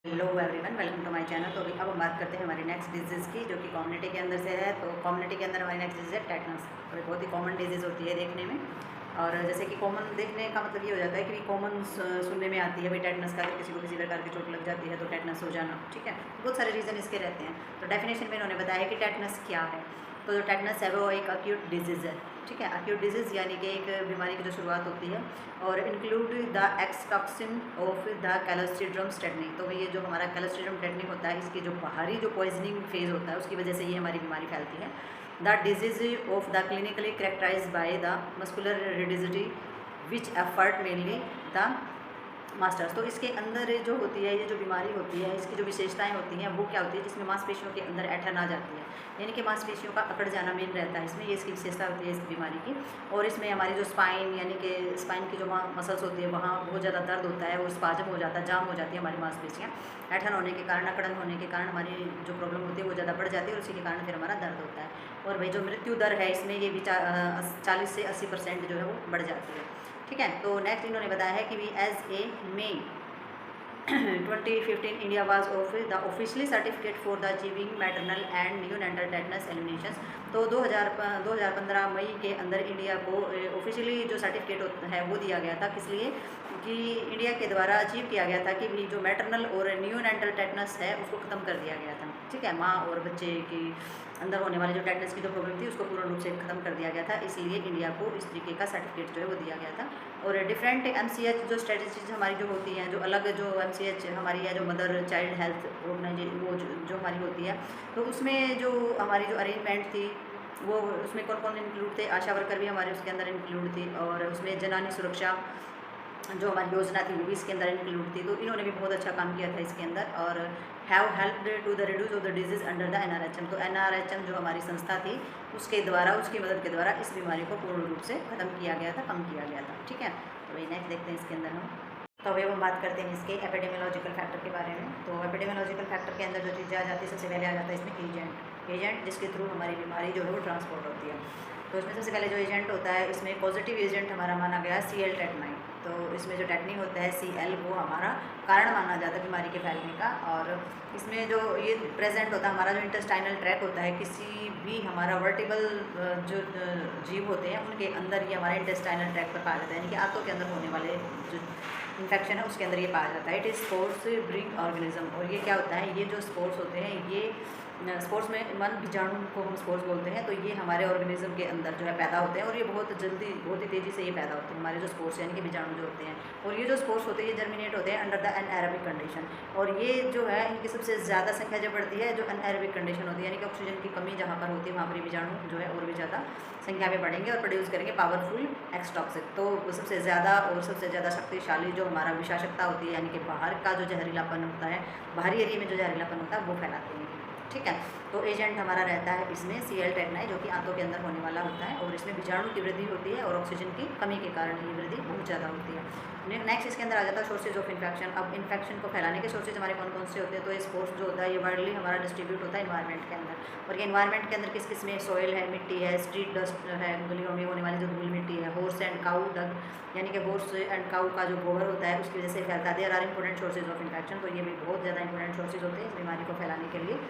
Hello everyone, welcome to my channel. तो अभी अब हम बात करते हैं हमारी नेक्स्ट डिजीज़ की, जो कि कम्युनिटी के अंदर से है। तो कम्युनिटी के अंदर हमारी नेक्स्ट डिजीज़ है टेटनस। तो बहुत ही कॉमन डिजीज़ होती है देखने में, और जैसे कि कॉमन देखने का मतलब ये हो जाता है कि कॉमन सुनने में आती है भाई टेटनस का, अगर किसी को किसी प्रकार की चोट लग जाती है तो टेटनस हो जाना, ठीक है। बहुत सारे रीज़न इसके रहते हैं। तो डेफिनेशन में इन्होंने बताया कि टेटनस क्या है। तो जो टेटनस है वो एक अक्यूट डिजीज़ है, ठीक है। अक्यूट डिजीज़ यानी कि एक बीमारी की जो शुरुआत होती है, और include the exotoxin of the Clostridium tetani. तो ये जो हमारा क्लोस्ट्रीडियम टेटनी होता है, इसकी जो बाहरी जो पॉइजनिंग फेज होता है, उसकी वजह से ये हमारी बीमारी फैलती है। The disease of the clinically characterise by the muscular rigidity which effort mainly the masters. तो इसके अंदर जो होती है, ये जो बीमारी होती है, इसकी जो विशेषताएं होती हैं वो क्या होती है, जिसमें मांसपेशियों के अंदर ऐठन आ जाती है, यानी कि मांसपेशियों का अकड़ जाना मेन रहता है इसमें। ये इसकी विशेषता होती है इस बीमारी की। और इसमें हमारी जो स्पाइन, यानी कि स्पाइन की जो मसल्स होती है, वहाँ बहुत ज़्यादा दर्द होता है, वो स्पाजम हो जाता है, जाम हो जाती है हमारी मांसपेशियाँ। ऐठन होने के कारण, अकड़न होने के कारण हमारी जो प्रॉब्लम होती है वो ज़्यादा बढ़ जाती है, और उसी के कारण फिर हमारा दर्द होता है। और भाई जो मृत्यु दर है इसमें, ये भी 40 से 80% जो है वो बढ़ जाती है, ठीक है। तो नेक्स्ट इन्होंने बताया है कि we as a May 2015 India was of the officially certificate for the achieving maternal and neonatal tetanus elimination. तो 2015 मई के अंदर इंडिया को ऑफिशियली जो सर्टिफिकेट है वो दिया गया था। किस लिए? कि इंडिया के द्वारा अचीव किया गया था कि भी जो मैटरनल और न्यूनेंटल टेटनस है उसको ख़त्म कर दिया गया था, ठीक है। माँ और बच्चे की अंदर होने वाले जो टेटनस की जो प्रॉब्लम थी उसको पूर्ण रूप से खत्म कर दिया गया था, इसलिए इंडिया को इस तरीके का सर्टिफिकेट जो है वो दिया गया था। और डिफरेंट MCH जो स्ट्रेटजीज हमारी जो होती हैं, जो अलग जो MCH हमारी है, जो मदर चाइल्ड हेल्थ ऑर्गेनाइजेशन, वो जो हमारी होती है, तो उसमें जो हमारी जो अरेंजमेंट थी वो उसमें कौन कौन इंक्लूड थे, आशा वर्कर भी हमारे उसके अंदर इंक्लूड थी, और उसमें जनानी सुरक्षा जो हमारी योजना थी वो भी इसके अंदर इंक्लूड थी। तो इन्होंने भी बहुत अच्छा काम किया था इसके अंदर, और have helped to the reduce of the disease under the NRHM। तो NRHM जो हमारी संस्था थी उसके द्वारा, उसकी मदद के द्वारा इस बीमारी को पूर्ण रूप से ख़त्म किया गया था, कम किया गया था, ठीक है। तो वही नेक्स्ट देखते हैं इसके अंदर हम। तो अभी हम बात करते हैं इसके एपिडेमियोलॉजिकल फैक्टर के बारे में। तो एपिडेमियोलॉजिकल फैक्टर के अंदर जो चीज़ आ जाती है, सबसे पहले आ जाता है इसमें एजेंट जिसके थ्रू हमारी बीमारी जो है वो ट्रांसपोर्ट होती है। तो इसमें सबसे पहले जो एजेंट होता है, इसमें पॉजिटिव एजेंट हमारा माना गया Cl टेटनाइन। तो इसमें जो टेटनी होता है Cl, वो हमारा कारण माना जाता है बीमारी के फैलने का। और इसमें जो ये प्रेजेंट होता है, हमारा जो इंटेस्टाइनल ट्रैक होता है, किसी भी हमारा वर्टिबल जो जीव होते हैं उनके अंदर ये हमारा इंटेस्टाइनल ट्रैक पर पाया जाता है, यानी कि आंतों के अंदर होने वाले जो इन्फेक्शन है उसके अंदर ये पाया जाता है। It is spores bring organism. और ये क्या होता है, ये जो स्पोर्स होते हैं, ये स्पोर्स में मन बीजाणु को हम स्पोर्स बोलते हैं। तो ये हमारे ऑर्गेनिज्म के अंदर जो है पैदा होते हैं, और ये बहुत जल्दी, बहुत ही तेज़ी से ये पैदा होते हैं हमारे जो स्पोर्स, यानी कि बीजाणु जो होते हैं। और ये जो स्पोर्स होते हैं ये जर्मिनेट होते हैं अंडर द एनएरोबिक कंडीशन। और ये जो है इनकी सबसे ज़्यादा संख्या जब बढ़ती है जो एनएरोबिक कंडीशन होती है, यानी कि ऑक्सीजन की कमी जहाँ पर होती है वहाँ पर बीजाणु जो है और भी ज़्यादा संख्या में बढ़ेंगे और प्रोड्यूस करेंगे पावरफुल एक्सटॉक्सिक। तो सबसे ज़्यादा और सबसे ज़्यादा शक्तिशाली जो हमारा विषाशक्ता होती है, यानी कि बाहर का जो जहरीलापन होता है, बाहरी एरिया में जो जहरीलापन होता है वो फैलाते हैं, ठीक है। तो एजेंट हमारा रहता है इसमें Cl टेटनाइन, जो कि आंतों के अंदर होने वाला होता है, और इसमें बीजाणु की वृद्धि होती है और ऑक्सीजन की कमी के कारण ये वृद्धि बहुत ज़्यादा होती है। नेक्स्ट इसके अंदर आ जाता है सोर्सेज ऑफ इन्फेक्शन। अब इन्फेक्शन को फैलाने के सोर्सेज हमारे कौन कौन से होते हैं? तो ये स्पोर्स जो होता है ये वाइडली हमारा डिस्ट्रीब्यूट होता है इन्वायरमेंट के अंदर। और ये इन्वायरमेंट के अंदर किस किस में? सॉइल है, मिट्टी है, स्ट्रीट डस्ट है, गलियों में होने वाली जो धूल मिट्टी है, हॉर्स एंड काऊ डंग, यानी कि हॉर्स एंड काऊ का जो गोबर होता है उसकी वजह से फैलता है। There are important sources of infection. तो ये भी बहुत ज़्यादा इंपॉर्टेंट सोर्सेज होते हैं इस बीमारी को फैलाने के लिए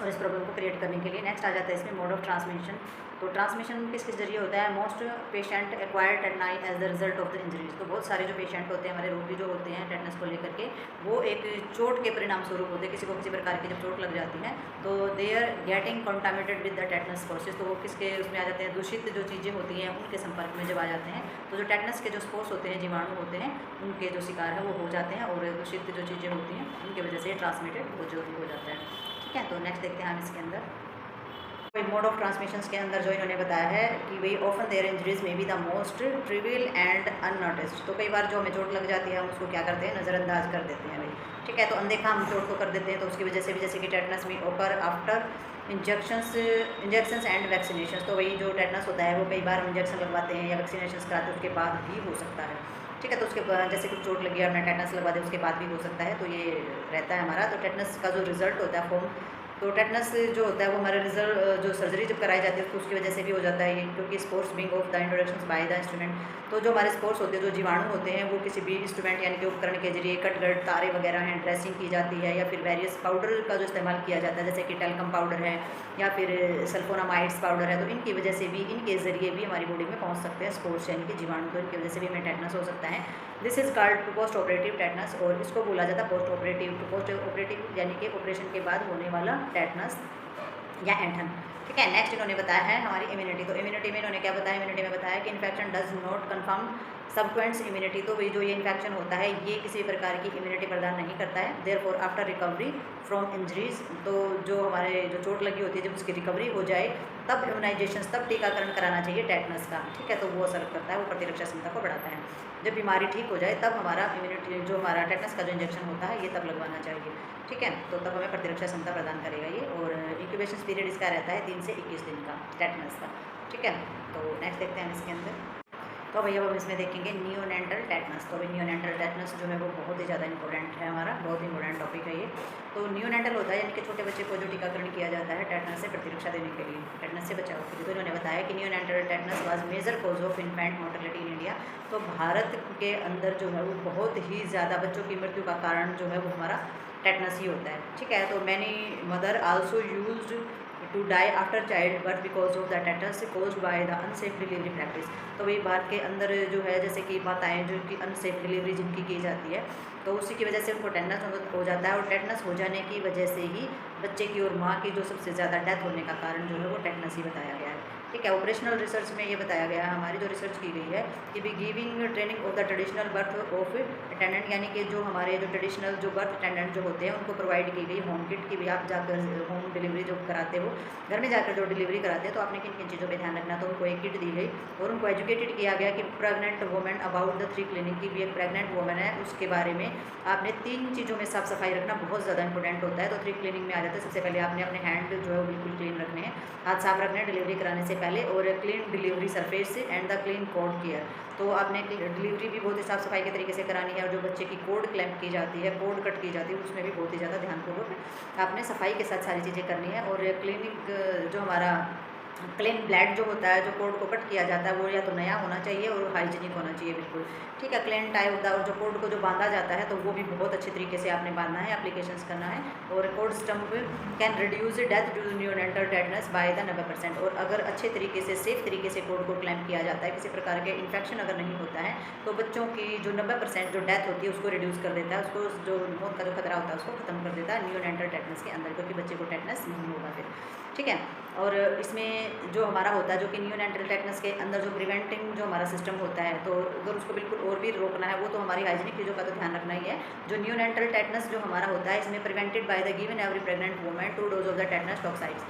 और इस प्रॉब्लम को क्रिएट करने के लिए। नेक्स्ट आ जाता है इसमें मोड ऑफ ट्रांसमिशन। तो ट्रांसमिशन किस किस जरिए होता है? Most patient acquired tetanus as the result of the injuries. तो बहुत सारे जो पेशेंट होते हैं, हमारे रोगी जो होते हैं टेटनस को लेकर के, वो एक चोट के परिणाम स्वरूप होते हैं। किसी को किसी प्रकार की जब चोट लग जाती है तो they are getting contaminated with the tetanus spores. तो वो किसके उसमें आ जाते हैं? दूषित जो चीज़ें होती हैं उनके संपर्क में जब आ जाते हैं तो जो टेटनस के जो स्पोर्स होते हैं, जीवाणु होते हैं, उनके जो शिकार है वो हो जाते हैं, और दूषित जो चीज़ें होती हैं उनकी वजह से ट्रांसमिटेड वो जल्दी हो जाता है, ठीक है। तो नेक्स्ट देखते हैं हम इसके अंदर मोड ऑफ ट्रांसमिशन के अंदर जो इन्होंने बताया है कि भाई ऑफन देयर इंजरीज में be the most trivial and unnoticed. तो कई बार जो हमें चोट लग जाती है हम उसको क्या करते हैं? नज़रअंदाज कर देते हैं भाई, ठीक है। तो अनदेखा हम चोट को कर देते हैं। तो उसकी वजह से भी, जैसे कि टेटनस में ओकर आफ्टर इंजेक्शंस एंड वैक्सीनेशन। तो वही जो टेटनस होता है वो कई बार हम इंजेक्शन लगवाते हैं या वैक्सीनेशन कराते हैं, उसके बाद भी हो सकता है, ठीक है। तो उसके बाद जैसे कुछ चोट लगी और हमने टेटनस लगवा दे उसके बाद भी हो सकता है, तो ये रहता है हमारा। तो टेटनस का जो रिजल्ट होता है फॉर्म, तो टेटनस जो होता है वो हमारे रिजल्ट जो सर्जरी जब कराई जाती है तो उसकी वजह से भी हो जाता है ये, क्योंकि sports being of the introduction by the instrument. तो जो हमारे स्पोर्ट्स होते हैं, जो जीवाणु होते हैं, वो किसी भी इंस्ट्रूमेंट यानी कि उपकरण के जरिए कटगट तारे वगैरह हैं, ड्रेसिंग की जाती है, या फिर वेरियस पाउडर का जो इस्तेमाल किया जाता है, जैसे कि टेल्कम पाउडर है या फिर सल्फोनामाइड्स पाउडर है, तो इनकी वजह से भी, इनके ज़रिए भी हमारी बॉडी में पहुँच सकते हैं स्पोर्ट्स यानी कि जीवाणु, तो इनकी वजह से भी हमें टेटनस हो सकता है। This is called post operative tetanus, और इसको बोला जाता है पोस्ट ऑपरेटिव यानी कि ऑपरेशन के बाद होने वाला टेटनस या एंठन। ठीक है, नेक्स्ट इन्होंने बताया है हमारी इम्यूनिटी। तो इम्यूनिटी में इन्होंने क्या बताया, इम्यूनिटी में बताया कि infection does not confirm subsequent immunity, तो वही जो ये इन्फेक्शन होता है ये किसी प्रकार की इम्यूनिटी प्रदान नहीं करता है। Therefore after recovery from injuries, तो जो हमारे जो चोट लगी होती है जब उसकी रिकवरी हो जाए तब इम्यूनाइजेशन, तब टीकाकरण कराना चाहिए टेटनस का। ठीक है, तो वो असर करता है, वो प्रतिरक्षा क्षमता को बढ़ाता है। जब बीमारी ठीक हो जाए तब हमारा इम्यूनिटी, जो हमारा टेटनस का जो इंजेक्शन होता है ये तब लगवाना चाहिए। ठीक है, तो तब हमें प्रतिरक्षा क्षमता प्रदान करेगा ये, और इंक्यूबेशन पीरियड इसका रहता है 3 से 21 दिन का टेटनस का। ठीक है, तो नेक्स्ट देखते हैं हम इसके अंदर। तो भैया हम इसमें देखेंगे नियोनेंटल टेटनस। तो अभी नियोनेंटल टेटनस जो है वो बहुत ही ज़्यादा इंपॉर्टेंट है, हमारा बहुत ही इंपॉर्टेंट टॉपिक है ये। तो नियोनेंटल होता है यानी कि छोटे बच्चे को जो टीकाकरण किया जाता है टेटनस से प्रतिरक्षा देने के लिए, टेटनस से बचाव के लिए। तो इन्होंने बताया कि neonatal tetanus was major cause of infant mortality in India. तो भारत के अंदर जो है वो बहुत ही ज़्यादा बच्चों की मृत्यु का कारण जो है वो हमारा टेटनस ही होता है। ठीक है, तो many mother also used to die after child birth because of the tetanus caused by the unsafe delivery practice. तो वही भारत के अंदर जो है जैसे कि माताएँ जो कि अनसेफ डिलीवरी जिनकी की जाती है तो उसी की वजह से उनको टेटनस हो जाता है, और टेटनस हो जाने की वजह से ही बच्चे की और माँ की जो सबसे ज़्यादा डेथ होने का कारण जो है वो टेटनस ही बताया गया है। ठीक है, ऑपरेशनल रिसर्च में ये बताया गया है, हमारी जो रिसर्च की गई है कि भी giving training of the traditional birth of attendant, यानी कि जो हमारे जो ट्रेडिशनल जो बर्थ अटेंडेंट जो होते हैं उनको प्रोवाइड की गई होम किट की भी, आप जाकर होम डिलीवरी जो कराते हो, घर में जाकर जो डिलीवरी कराते हैं, तो आपने किन किन चीज़ों पर ध्यान रखना। तो उनको एक किट दी गई और उनको एजुकेटेड किया गया कि pregnant women about the 3 cleaning, की भी एक प्रेग्नेंट वुमेन है उसके बारे में आपने 3 चीज़ों में साफ सफाई रखना बहुत ज़्यादा इंपॉर्टेंट होता है। तो 3 क्लीनिंग में आ जाता है, सबसे पहले आपने अपने हैंड जो है वो बिल्कुल क्लीन रखने हैं, हाथ साफ रखने हैं डिलीवरी कराने से पहले, और clean delivery surface and the clean code care. तो आपने डिलीवरी भी बहुत ही साफ़ सफाई के तरीके से करानी है, और जो बच्चे की कोड क्लैम्प की जाती है, कोड कट की जाती है, उसमें भी बहुत ही ज़्यादा ध्यानपूर्वक आपने सफाई के साथ सारी चीज़ें करनी है। और क्लिनिक जो हमारा क्लीन ब्लड जो होता है, जो कोड को कट किया जाता है, वो या तो नया होना चाहिए और हाइजीनिक होना चाहिए बिल्कुल। ठीक है, क्लीन टाइप होता है, और जो कोड को जो बांधा जाता है तो वो भी बहुत अच्छे तरीके से आपने बांधना है, एप्लीकेशंस करना है। और cord stump can reduce death due to neonatal tetanus by the 90%। और अगर अच्छे तरीके से सेफ तरीके से कोड को क्लैम्प किया जाता है, किसी प्रकार के इन्फेक्शन अगर नहीं होता है, तो बच्चों की जो 90% जो डेथ होती है उसको रिड्यूस कर देता है, उसको जो मौत का जो खतरा होता है उसको खत्म कर देता है नियोनेंटल टेटनस के अंदर, क्योंकि बच्चे को टेटनस नहीं होगा फिर। ठीक है, और इसमें जो हमारा होता है जो कि नियोनेंटल टेटनस के अंदर जो प्रिवेंटिंग जो हमारा सिस्टम होता है, तो अगर उसको बिल्कुल और भी रोकना है, वो तो हमारी हाइजीनिक चीज़ों का तो ध्यान रखना ही है। जो नियोनेंटल टेटनस जो हमारा होता है, इसमें prevented by the given every pregnant women 2 dose of the tetanus toxoids.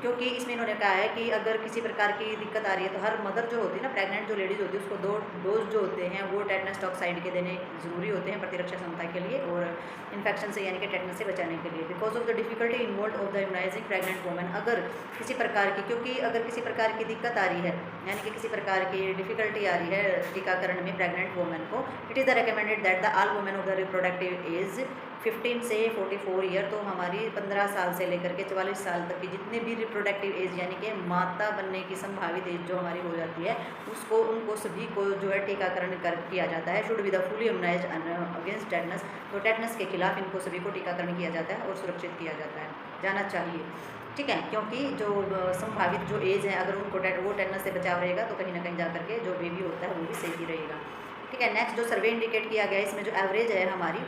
क्योंकि इसमें इन्होंने कहा है कि अगर किसी प्रकार की दिक्कत आ रही है तो हर मदर जो होती है ना, प्रेग्नेंट जो लेडीज़ होती है, उसको 2 डोज जो होते हैं वो टेटनस टॉक्साइड के देने ज़रूरी होते हैं प्रतिरक्षा क्षमता के लिए और इन्फेक्शन से यानी कि टेटनस से बचाने के लिए। Because of the difficulty involve of the immunising pregnant women, अगर किसी प्रकार की, क्योंकि अगर किसी प्रकार की दिक्कत आ रही है यानी कि किसी प्रकार की डिफिकल्टी आ रही है टीकाकरण में प्रेग्नेंट वुमेन को, it is the recommended that the all women of the reproductive age 15 से 44 ईयर, तो हमारी 15 साल से लेकर के 44 साल तक की जितने भी रिप्रोडक्टिव एज यानी कि माता बनने की संभावित एज जो हमारी हो जाती है, उसको उनको सभी को जो है टीकाकरण किया जाता है। Should be the fully immunised against tetanus, तो टेटनस के खिलाफ इनको सभी को टीकाकरण किया जाता है और सुरक्षित किया जाना चाहिए। ठीक है, क्योंकि जो संभावित जो एज है अगर उनको वो टेटनस से बचाव रहेगा तो कहीं ना कहीं जा करके जो बेबी होता है वो भी सही रहेगा। ठीक है, नेक्स्ट जो सर्वे इंडिकेट किया गया है, इसमें जो एवरेज है हमारी,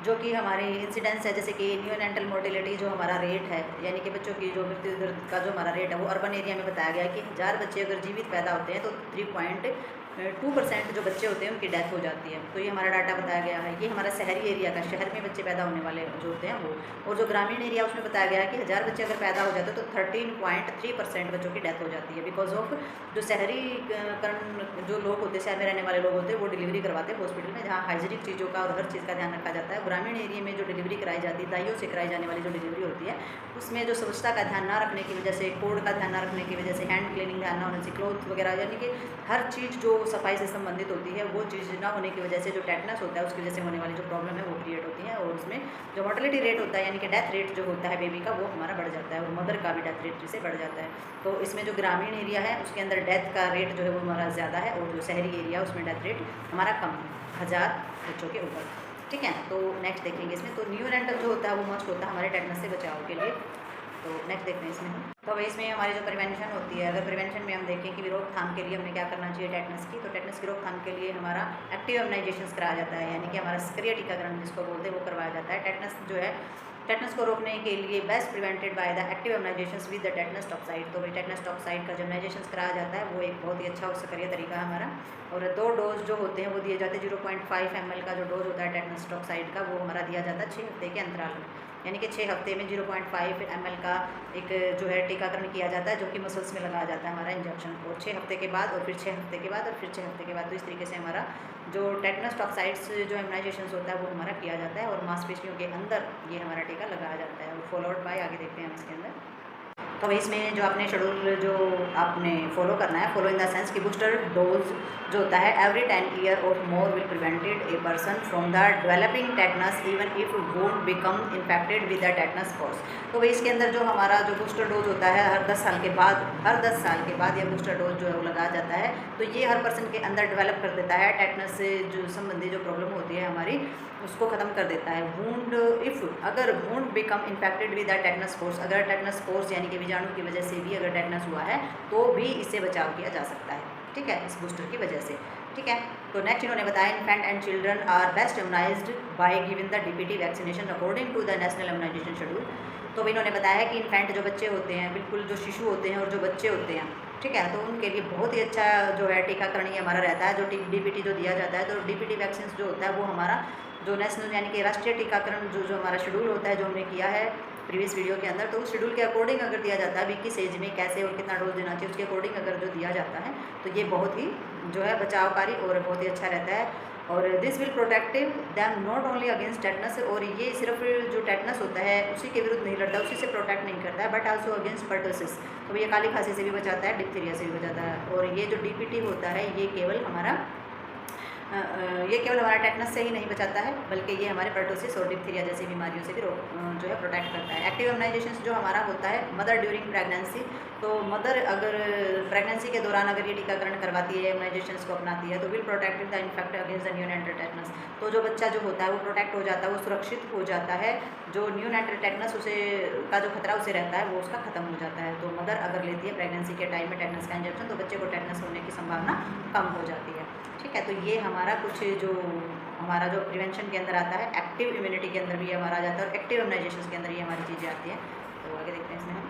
जो कि हमारे इंसिडेंस है, जैसे कि नियोनेंटल मोर्टेलिटी जो हमारा रेट है यानी कि बच्चों की जो मृत्यु दर का जो हमारा रेट है वो अर्बन एरिया में बताया गया है कि 1000 बच्चे अगर जीवित पैदा होते हैं तो 3.2% जो बच्चे होते हैं उनकी डेथ हो जाती है। तो ये हमारा डाटा बताया गया है। ये हमारा शहरी एरिया का, शहर में बच्चे पैदा होने वाले जो होते हैं वो, और जो ग्रामीण एरिया उसमें बताया गया है कि 1000 बच्चे अगर पैदा हो जाते हैं तो 13.3% बच्चों की डेथ हो जाती है। बिकॉज ऑफ जो शहरीकरण जो लोग होते हैं, शहर में रहने वाले लोग होते हैं, वो डिलीवरी करवाते हैं हॉस्पिटल में जहाँ हाइजीनिक चीज़ों का और हर चीज़ का ध्यान रखा जाता है। ग्रामीण एरिया में जो डिलीवरी कराई जाती है, दाइयों से कराई जाने वाली जो डिलीवरी होती है, उसमें जो स्वच्छता का ध्यान ना रखने की वजह से, कोड का ध्यान ना रखने की वजह से, हैंड क्लीनिंग ध्यान ना होने से, क्लोथ वगैरह यानी कि हर चीज़ जो सफाई से संबंधित होती है वो चीज़ ना होने की वजह से जो टेटनस होता है उसकी वजह से होने वाली जो प्रॉब्लम है वो क्रिएट होती है, और उसमें जो मोर्टेलिटी रेट होता है यानी कि डेथ रेट जो होता है बेबी का वो हमारा बढ़ जाता है, और मदर का भी डेथ रेट से बढ़ जाता है। तो इसमें जो ग्रामीण एरिया है उसके अंदर डेथ का रेट जो है वो हमारा ज़्यादा है, और जो शहरी एरिया है उसमें डेथ रेट हमारा कम है 1000 बच्चों के ऊपर। ठीक है, तो नेक्स्ट देखेंगे इसमें। तो न्यूनेंटल जो होता है वो मस्ट होता है हमारे टेटनस से बचाव के लिए। तो नेक्स्ट देखते हैं इसमें हम। तो अब इसमें हमारी जो प्रिवेंशन होती है, अगर प्रिवेंशन में हम देखें कि रोकथाम के लिए हमें क्या करना चाहिए टेटनस की, तो टेटनस की रोकथाम के लिए हमारा एक्टिव इम्यूनाइजेशन कराया जाता है, यानी कि हमारा सक्रिय टीकाकरण जिसको बोलते हैं वो करवाया जाता है। टेटनस जो है, टेटनस को रोकने के लिए best prevented by the active immunisation with the tetanus toxoid. तो टेटनस टॉक्साइड का जो इम्यूनाइजेशन कराया जाता है वो एक बहुत ही अच्छा और सक्रिय तरीका है हमारा। और 2 डोज जो होते हैं वो दिए जाते हैं। 0.5 ml का जो डोज होता है टेटनस टॉक्साइड का वो हमारा दिया जाता है 6 हफ्ते के अंतराल में, यानी कि 6 हफ्ते में 0.5 ml का एक जो है टीकाकरण किया जाता है जो कि मसल्स में लगाया जाता है हमारा इंजेक्शन, और 6 हफ्ते के बाद, और फिर 6 हफ्ते के बाद, और फिर 6 हफ्ते के बाद। तो इस तरीके से हमारा जो टेटनस टॉक्साइड्स जो इम्यूनाइजेशन होता है वो हमारा किया जाता है, और मांसपेशियों के अंदर ये हमारा टीका लगाया जाता है। और फॉलोअड बाय आगे देखते हैं हम इसके अंदर। तो इसमें जो आपने शेड्यूल जो आपने फॉलो करना है, फॉलो इन द सेंस कि बूस्टर डोज जो होता है एवरी 10 ईयर और more will prevented a person from the developing tetanus even if won't become infected with the tetanus spots. तो भाई इसके अंदर जो हमारा जो बूस्टर डोज होता है हर 10 साल के बाद यह बूस्टर डोज जो है वो लगाया जाता है। तो ये हर पर्सन के अंदर डेवलप कर देता है टेटनस से जो संबंधी जो प्रॉब्लम होती है हमारी उसको ख़त्म कर देता है। वुंड इफ़ अगर wound become infected with the tetanus spores, अगर टेटनस स्पोर्स यानी कि बीजाणु की वजह से भी अगर टेटनस हुआ है तो भी इससे बचाव किया जा सकता है, ठीक है, इस बूस्टर की वजह से। ठीक है, तो नेक्स्ट इन्होंने बताया infant and children are best immunised by giving the DPT vaccination according to the national immunisation schedule. तो इन्होंने बताया कि इन्फेंट जो बच्चे होते हैं, बिल्कुल जो शिशु होते हैं और जो बच्चे होते हैं, ठीक है, तो उनके लिए बहुत ही अच्छा जो है टीकाकरण ये हमारा रहता है, जो डीपीटी जो दिया जाता है। तो डीपीटी वैक्सीन जो होता है वो हमारा जो नेशनल यानी कि राष्ट्रीय टीकाकरण जो हमारा शेड्यूल होता है जो हमने किया है प्रीवियस वीडियो के अंदर, तो उस शेड्यूल के अकॉर्डिंग अगर दिया जाता है भी किस एज में कैसे और कितना डोज देना चाहिए उसके अकॉर्डिंग अगर जो दिया जाता है तो ये बहुत ही जो है बचावकारी और बहुत ही अच्छा रहता है। और this will protective them not only against tetanus, और ये सिर्फ जो टेटनस होता है उसी के विरुद्ध नहीं लड़ता, उसी से प्रोटेक्ट नहीं करता है, बट आल्सो अगेंस्ट पर्टोसिस। तो ये काली खांसी से भी बचाता है, डिप्थीरिया से भी बचाता है। और ये जो डीपीटी होता है ये केवल हमारा टेटनस से ही नहीं बचाता है, बल्कि ये हमारे पर्टोसिस और डिप्थीरिया जैसी बीमारियों से भी जो है प्रोटेक्ट करता है। एक्टिव इम्यूनाइजेशन जो हमारा होता है मदर ड्यूरिंग प्रेगनेंसी, तो मदर अगर प्रेगनेंसी के दौरान अगर ये टीकाकरण करवाती है, इम्यूनाइजेशन को अपनाती है, तो will protect the infant against the neonatal tetanus. तो जो बच्चा जो होता है वो प्रोटेक्ट हो जाता है, वो सुरक्षित हो जाता है, जो न्यूनेंटल टेटनस उसे का जो खतरा उसे रहता है वो उसका खत्म हो जाता है। तो मदर अगर लेती है प्रेगनेंसी के टाइम में टेटनस का इंजेक्शन तो बच्चे को टेटनस होने की संभावना कम हो जाती है। ठीक है, तो ये हमारा कुछ जो हमारा जो प्रिवेंशन के अंदर आता है, एक्टिव इम्यूनिटी के अंदर भी हमारा आ जाता है और एक्टिव इम्यूनाइजेशन के अंदर ये हमारी चीज़ें आती हैं। तो आगे देखते हैं इसमें हम।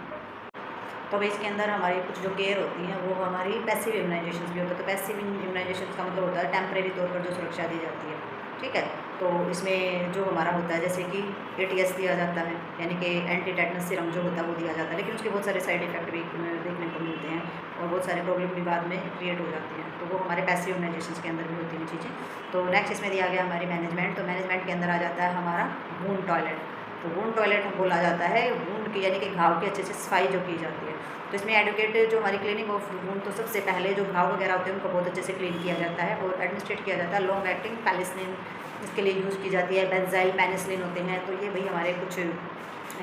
तो भाई इसके अंदर हमारी कुछ जो केयर होती हैं वो हमारी पैसिव इम्यूनाइजेशन भी होता है। तो पैसिव इम्यूनाइजेशन का मतलब होता है टेम्परेरी तौर पर जो सुरक्षा दी जाती है, ठीक है। तो इसमें जो हमारा होता है जैसे कि ATS दिया जाता है, यानी कि एंटी टेटनस सीरम जो होता है वो दिया जाता है, लेकिन उसके बहुत सारे साइड इफेक्ट भी देखने को मिलते हैं और बहुत सारे प्रॉब्लम भी बाद में क्रिएट हो जाती हैं। तो वो हमारे पैसिव इम्यूनाइजेशन के अंदर भी होती हैं चीज़ें। तो नेक्स्ट इसमें दिया गया हमारी मैनेजमेंट। तो मैनेजमेंट के अंदर आ जाता है हमारा वुंड टॉयलेट। तो वुंड टॉयलेट बोला जाता है वुंड की, यानी कि घाव की अच्छे से सफाई जो की जाती है। तो इसमें एडुकेट जो हमारी क्लीनिंग ऑफ वुंड, तो सबसे पहले जो घाव वगैरह होते हैं उनको बहुत अच्छे से क्लीन किया जाता है और एडमिनिस्ट्रेट किया जाता है। लॉन्ग एक्टिंग पेनिसिलिन इसके लिए यूज़ की जाती है, बेंजाइल पेनिसिलिन होते हैं। तो ये भाई हमारे कुछ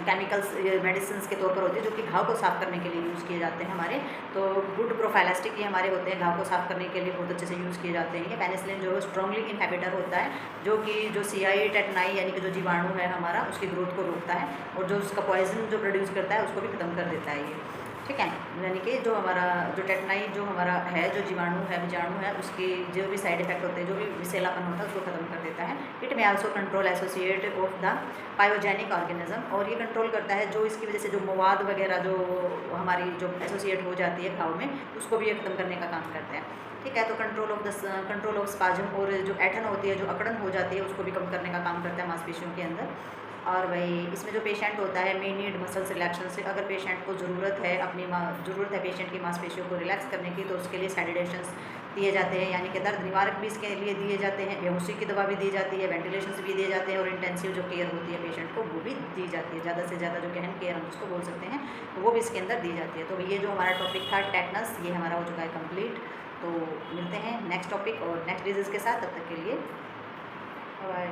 केमिकल्स मेडिसिन के तौर पर होते हैं जो कि घाव को साफ़ करने के लिए यूज़ किए जाते हैं हमारे। तो गुड प्रोफाइलास्टिक ये हमारे होते हैं, घाव को साफ़ करने के लिए बहुत अच्छे से यूज़ किए जाते हैं। ये पेनिसिलिन जो है स्ट्रॉन्गली इनहिबिटर होता है, जो कि जो CI टेटनाई यानी कि जो जीवाणु है हमारा उसकी ग्रोथ को रोकता है और जो उसका पॉइजन जो प्रोड्यूस करता है उसको भी खत्म कर देता है ये, ठीक है। यानी कि जो हमारा जो टेटनाई जो हमारा है, जो जीवाणु है बीजाणु है, उसके जो भी साइड इफेक्ट होते हैं, जो भी विषैलापन होता है उसको खत्म कर देता है। इट में also control associate of the pyogenic organism, और ये कंट्रोल करता है जो इसकी वजह से जो मवाद वगैरह जो हमारी जो एसोसिएट हो जाती है घाव में उसको भी ये खत्म करने का काम करते हैं, ठीक है। तो कंट्रोल ऑफ स्पाज्म, और जो ऐठन होती है, जो अकड़न हो जाती है उसको भी कम करने का काम करता है मांसपेशियों के अंदर। और भाई इसमें जो पेशेंट होता है मे नीड मसल्स रिलैक्शन से, अगर पेशेंट को ज़रूरत है ज़रूरत है पेशेंट की मांसपेशियों को रिलैक्स करने की, तो उसके लिए सेडेशंस दिए जाते हैं, यानी कि दर्द निवारक भी इसके लिए दिए जाते हैं, बेहोशी की दवा भी दी जाती है, वेंटिलेशन भी दिए जाते हैं, और इंटेंसिव जो केयर होती है पेशेंट को वो भी दी जाती है। ज़्यादा से ज़्यादा जो गहन केयर हम उसको बोल सकते हैं तो वो भी इसके अंदर दी जाती है। तो ये जो हमारा टॉपिक था टेटनस, ये हमारा हो चुका है कंप्लीट। तो मिलते हैं नेक्स्ट टॉपिक और नेक्स्ट डिजीज़ के साथ, तब तक के लिए बाय।